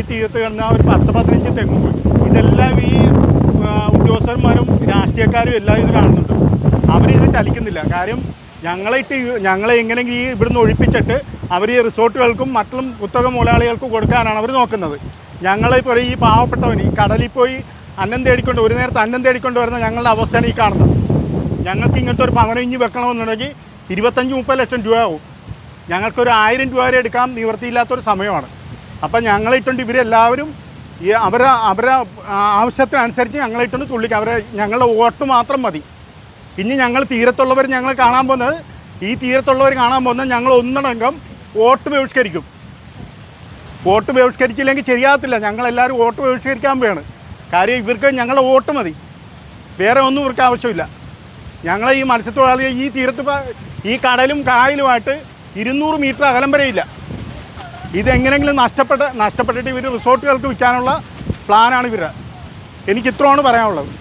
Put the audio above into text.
തീരത്ത് കിടന്ന ഒരു 10-15 തെങ്ങ് പോയി. ഇതെല്ലാം ഈ ഉദ്യോഗസ്ഥന്മാരും രാഷ്ട്രീയക്കാരും എല്ലാം ഇത് കാണുന്നുണ്ട്. അവരിത് ചലിക്കുന്നില്ല. കാര്യം ഞങ്ങളെ എങ്ങനെയെങ്കിലും ഈ ഇവിടുന്ന് ഒഴിപ്പിച്ചിട്ട് അവർ ഈ റിസോർട്ടുകൾക്കും മറ്റും കുത്തക മുതലാളികൾക്കും കൊടുക്കാനാണ് അവർ നോക്കുന്നത്. ഞങ്ങളിപ്പോൾ ഈ പാവപ്പെട്ടവൻ ഈ കടലിൽ പോയി ഒരു നേരത്തെ അന്നം തേടിക്കൊണ്ട് വരുന്ന ഞങ്ങളുടെ അവസ്ഥയാണ് ഈ കാണുന്നത്. ഞങ്ങൾക്ക് ഇങ്ങനത്തെ ഒരു ഭവനം ഇഞ്ഞ് വെക്കണമെന്നുണ്ടെങ്കിൽ 25-30 ലക്ഷം രൂപയാവും. ഞങ്ങൾക്കൊരു 1000 രൂപ വരെ എടുക്കാൻ നിവൃത്തിയില്ലാത്തൊരു സമയമാണ്. അപ്പം ഞങ്ങളിട്ടുണ്ട് ഇവരെല്ലാവരും ഈ അവരെ ആവശ്യത്തിനനുസരിച്ച് ഞങ്ങളിട്ടുണ്ട് തുള്ളിക്ക് ഞങ്ങളുടെ വോട്ട് മാത്രം മതി. ഇനി ഞങ്ങൾ തീരത്തുള്ളവർ കാണാൻ പോകുന്നത് ഞങ്ങൾ ഒന്നടങ്കം വോട്ട് ബഹിഷ്കരിക്കും. വോട്ട് ബഹിഷ്കരിച്ചില്ലെങ്കിൽ ശരിയാകത്തില്ല. ഞങ്ങളെല്ലാവരും വോട്ട് ബഹിഷ്കരിക്കാൻ വേണം. കാര്യം ഇവർക്ക് ഞങ്ങളുടെ വോട്ട് മതി, വേറെ ഒന്നും ഇവർക്ക് ആവശ്യമില്ല. ഞങ്ങൾ ഈ മത്സ്യത്തൊഴിലാളികൾ ഈ തീരത്ത് ഈ കടലും കായലുമായിട്ട് 200 മീറ്റർ അകലം വരെയില്ല. ഇതെങ്ങനെയെങ്കിലും നഷ്ടപ്പെട്ടിട്ട് ഇവർ റിസോർട്ടുകൾക്ക് വിൽക്കാനുള്ള പ്ലാനാണ് ഇവരുടെ. എനിക്ക് ഇത്രയാണ് പറയാനുള്ളത്.